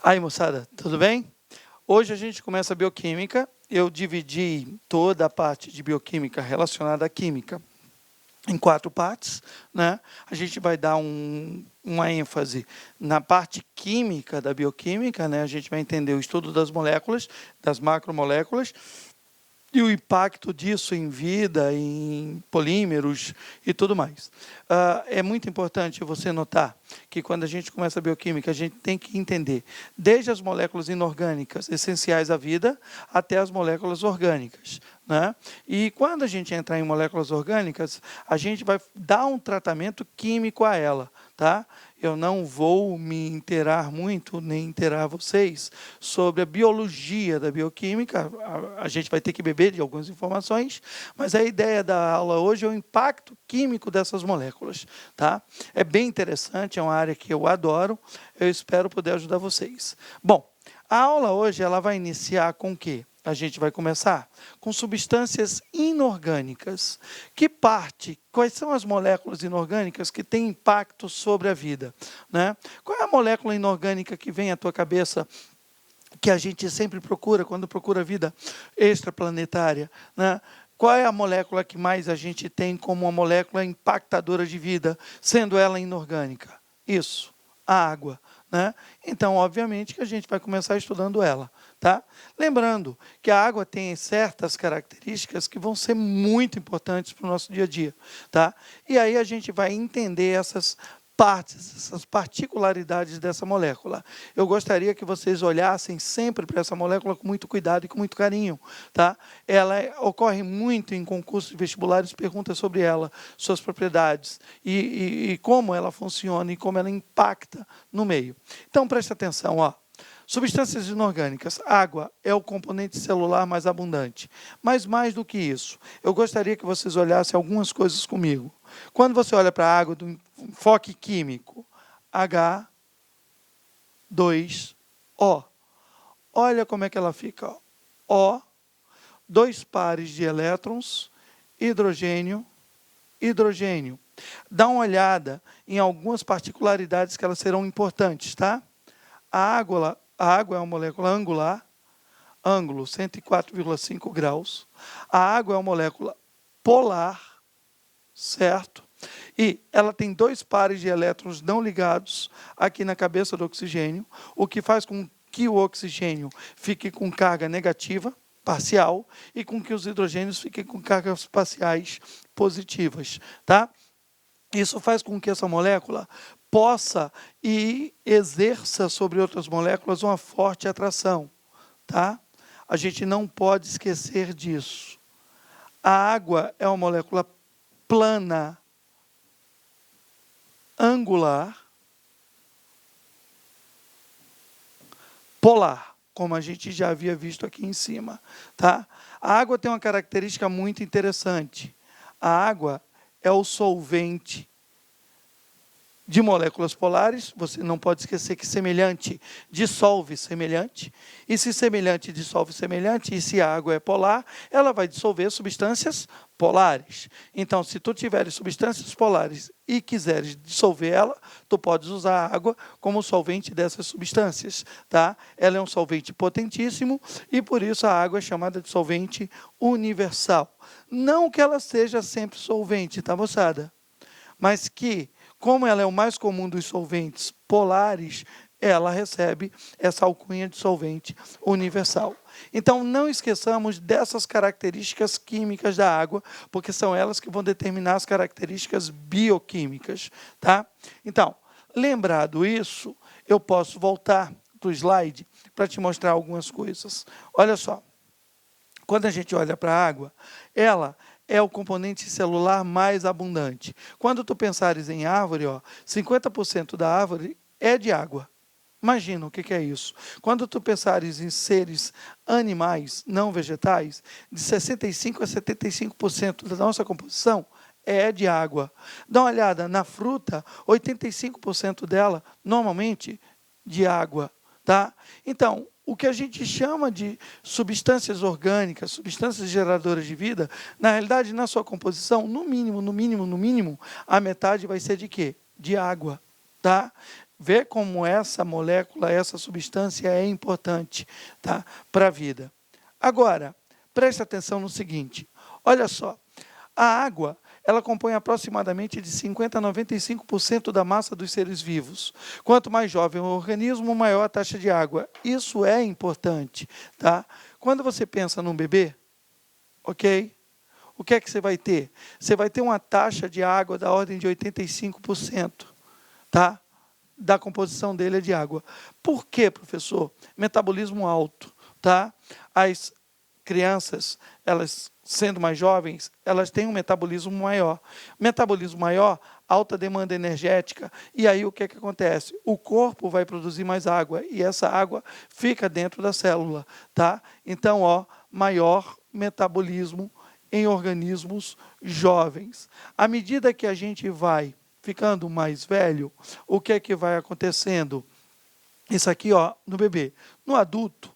Aí, moçada, tudo bem? Hoje a gente começa a bioquímica. Eu dividi toda a parte de bioquímica relacionada à química em 4 partes, né? A gente vai dar uma ênfase na parte química da bioquímica, né? A gente vai entender o estudo das moléculas, das macromoléculas, e o impacto disso em vida, em polímeros e tudo mais. É muito importante você notar que quando a gente começa a bioquímica, a gente tem que entender desde as moléculas inorgânicas essenciais à vida até as moléculas orgânicas, né? E quando a gente entrar em moléculas orgânicas, a gente vai dar um tratamento químico a ela, tá? Eu não vou me inteirar muito, nem inteirar vocês, sobre a biologia da bioquímica. A gente vai ter que beber de algumas informações, mas a ideia da aula hoje é o impacto químico dessas moléculas, tá? É bem interessante, é uma área que eu adoro, eu espero poder ajudar vocês. Bom, a aula hoje ela vai iniciar com o quê? A gente vai começar com substâncias inorgânicas. Quais são as moléculas inorgânicas que têm impacto sobre a vida, né? Qual é a molécula inorgânica que vem à tua cabeça, que a gente sempre procura quando procura vida extraplanetária, né? Qual é a molécula que mais a gente tem como uma molécula impactadora de vida, sendo ela inorgânica? Isso, a água, né? Então, obviamente, que a gente vai começar estudando ela, tá? Lembrando que a água tem certas características que vão ser muito importantes para o nosso dia a dia, tá? E aí a gente vai entender essas particularidades dessa molécula. Eu gostaria que vocês olhassem sempre para essa molécula com muito cuidado e com muito carinho, tá? Ela ocorre muito em concursos vestibulares, perguntas sobre ela, suas propriedades e como ela funciona e como ela impacta no meio. Então, preste atenção, ó. Substâncias inorgânicas. Água é o componente celular mais abundante. Mas mais do que isso, eu gostaria que vocês olhassem algumas coisas comigo. Quando você olha para a água do enfoque químico, H2O. Olha como é que ela fica. O, 2 pares de elétrons, hidrogênio, hidrogênio. Dá uma olhada em algumas particularidades que elas serão importantes, tá? A água é uma molécula angular, ângulo 104,5 graus. A água é uma molécula polar, certo? E ela tem 2 pares de elétrons não ligados aqui na cabeça do oxigênio, o que faz com que o oxigênio fique com carga negativa, parcial, e com que os hidrogênios fiquem com cargas parciais positivas, tá? Isso faz com que essa molécula possa e exerça sobre outras moléculas uma forte atração, tá? A gente não pode esquecer disso. A água é uma molécula plana, angular, polar, como a gente já havia visto aqui em cima, tá? A água tem uma característica muito interessante. A água é o solvente de moléculas polares. Você não pode esquecer que semelhante dissolve semelhante, e se semelhante dissolve semelhante, e se a água é polar, ela vai dissolver substâncias polares. Então, se tu tiveres substâncias polares e quiseres dissolver ela, tu podes usar a água como solvente dessas substâncias, tá? Ela é um solvente potentíssimo e por isso a água é chamada de solvente universal. Não que ela seja sempre solvente, tá, moçada? Mas que, como ela é o mais comum dos solventes polares, ela recebe essa alcunha de solvente universal. Então, não esqueçamos dessas características químicas da água, porque são elas que vão determinar as características bioquímicas, tá? Então, lembrado isso, eu posso voltar para o slide para te mostrar algumas coisas. Olha só, quando a gente olha para a água, ela é o componente celular mais abundante. Quando tu pensares em árvore, 50% da árvore é de água. Imagina o que é isso. Quando tu pensares em seres animais não vegetais, de 65% a 75% da nossa composição é de água. Dá uma olhada na fruta, 85% dela, normalmente, de água. Tá? Então, o que a gente chama de substâncias orgânicas, substâncias geradoras de vida, na realidade, na sua composição, no mínimo, a metade vai ser de quê? De água. Tá? Vê como essa molécula, essa substância é importante, tá, para a vida. Agora, preste atenção no seguinte, olha só, a água, ela compõe aproximadamente de 50% a 95% da massa dos seres vivos. Quanto mais jovem o organismo, maior a taxa de água. Isso é importante, tá? Quando você pensa num bebê, ok? O que é que você vai ter? Você vai ter uma taxa de água da ordem de 85%, tá? Da composição dele é de água. Por quê, professor? Metabolismo alto, tá? As crianças, elas sendo mais jovens, elas têm um metabolismo maior. Metabolismo maior, alta demanda energética, e aí o que é que acontece? O corpo vai produzir mais água, e essa água fica dentro da célula, tá? Então, ó, maior metabolismo em organismos jovens. À medida que a gente vai ficando mais velho, o que é que vai acontecendo? Isso aqui, ó, no bebê. No adulto,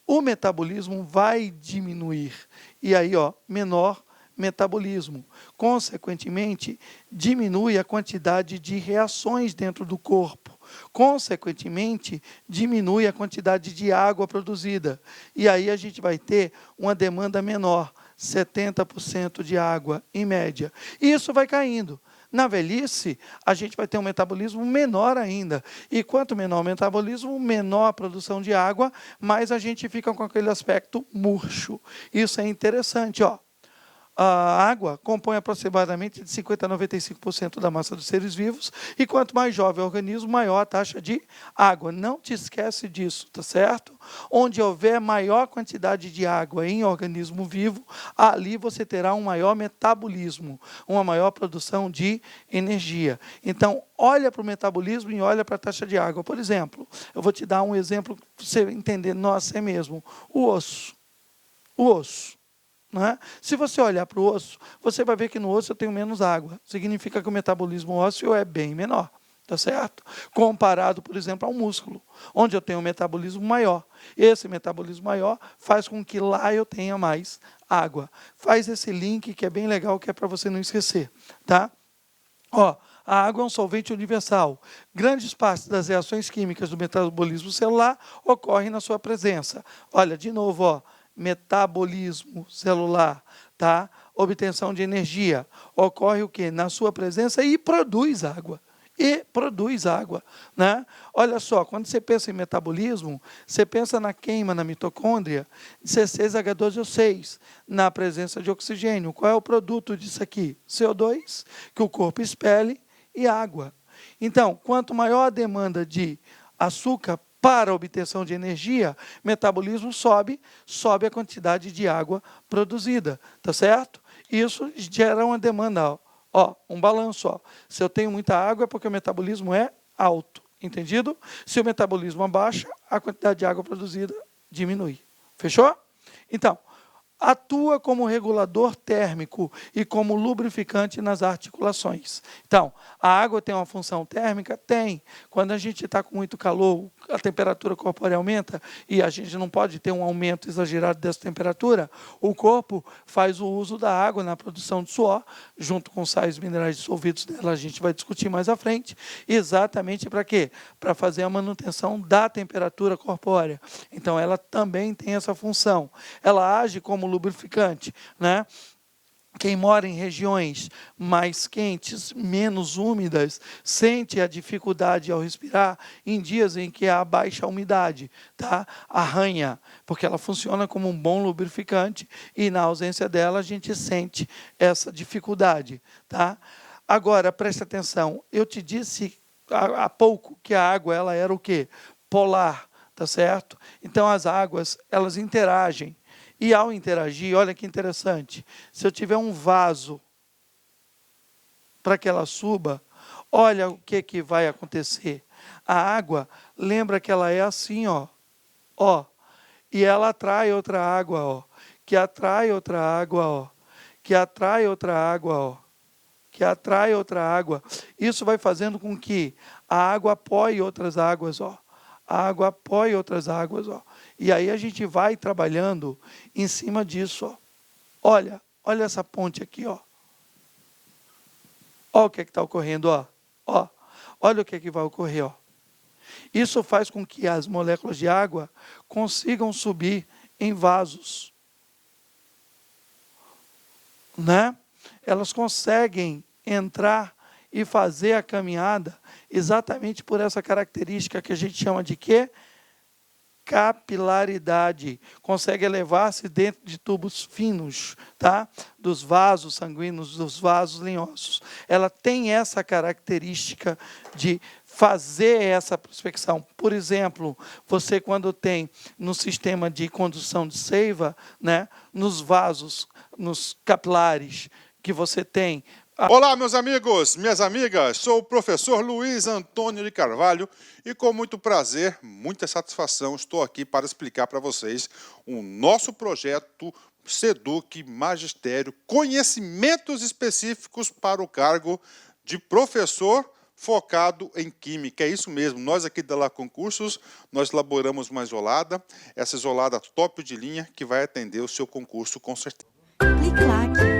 o metabolismo vai diminuir. E aí, ó, menor metabolismo. Consequentemente, diminui a quantidade de reações dentro do corpo. Consequentemente, diminui a quantidade de água produzida. E aí a gente vai ter uma demanda menor, 70% de água, em média. E isso vai caindo. Na velhice, a gente vai ter um metabolismo menor ainda. E quanto menor o metabolismo, menor a produção de água, mais a gente fica com aquele aspecto murcho. Isso é interessante, ó. A água compõe aproximadamente de 50% a 95% da massa dos seres vivos, e quanto mais jovem o organismo, maior a taxa de água. Não te esquece disso, tá certo? Onde houver maior quantidade de água em organismo vivo, ali você terá um maior metabolismo, uma maior produção de energia. Então, olha para o metabolismo e olha para a taxa de água. Por exemplo, eu vou te dar um exemplo para você entender, nossa, é mesmo, o osso. O osso. Não é? Se você olhar para o osso, você vai ver que no osso eu tenho menos água. Significa que o metabolismo ósseo é bem menor, tá certo? Comparado, por exemplo, ao músculo, onde eu tenho um metabolismo maior. Esse metabolismo maior faz com que lá eu tenha mais água. Faz esse link que é bem legal, que é para você não esquecer, tá? Ó, a água é um solvente universal. Grandes partes das reações químicas do metabolismo celular ocorrem na sua presença. Olha, de novo, ó, metabolismo celular, tá? Obtenção de energia. Ocorre o quê? Na sua presença e produz água. E produz água, né? Olha só, quando você pensa em metabolismo, você pensa na queima na mitocôndria de C6H12O6, na presença de oxigênio. Qual é o produto disso aqui? CO2, que o corpo expele, e água. Então, quanto maior a demanda de açúcar para a obtenção de energia, metabolismo sobe a quantidade de água produzida, tá certo? Isso gera uma demanda, ó, um balanço, ó. Se eu tenho muita água é porque o metabolismo é alto, entendido? Se o metabolismo abaixa, a quantidade de água produzida diminui. Fechou? Então, atua como regulador térmico e como lubrificante nas articulações. Então, a água tem uma função térmica? Tem. Quando a gente está com muito calor, a temperatura corpórea aumenta, e a gente não pode ter um aumento exagerado dessa temperatura, o corpo faz o uso da água na produção de suor, junto com sais minerais dissolvidos dela, a gente vai discutir mais à frente, exatamente para quê? Para fazer a manutenção da temperatura corpórea. Então, ela também tem essa função. Ela age como lubrificante, né? Quem mora em regiões mais quentes, menos úmidas, sente a dificuldade ao respirar em dias em que há baixa umidade, tá? Arranha, porque ela funciona como um bom lubrificante e na ausência dela a gente sente essa dificuldade, tá? Agora, preste atenção, eu te disse há pouco que a água ela era o quê? Polar, tá certo? Então as águas, elas interagem. E ao interagir, olha que interessante, se eu tiver um vaso para que ela suba, olha o que vai acontecer. A água, lembra que ela é assim, ó, e ela atrai outra água, ó, que atrai outra água, ó, que atrai outra água, ó, que atrai outra água. Isso vai fazendo com que a água apoie outras águas, ó. A água apoia outras águas, ó. E aí a gente vai trabalhando em cima disso, ó. Olha essa ponte aqui, ó. Olha o que está ocorrendo, ó. Olha o que vai ocorrer, ó. Isso faz com que as moléculas de água consigam subir em vasos, né? Elas conseguem entrar e fazer a caminhada exatamente por essa característica que a gente chama de quê? Capilaridade. Consegue elevar-se dentro de tubos finos, tá? Dos vasos sanguíneos, dos vasos linhosos. Ela tem essa característica de fazer essa prospecção. Por exemplo, você quando tem no sistema de condução de seiva, né, nos vasos, nos capilares que você tem. Olá, meus amigos, minhas amigas, sou o professor Luiz Antônio de Carvalho e com muito prazer, muita satisfação, estou aqui para explicar para vocês o nosso projeto SEDUC Magistério, conhecimentos específicos para o cargo de professor focado em Química. É isso mesmo, nós aqui da La Concursos, nós elaboramos uma isolada, essa isolada top de linha que vai atender o seu concurso com certeza. Clique-claque.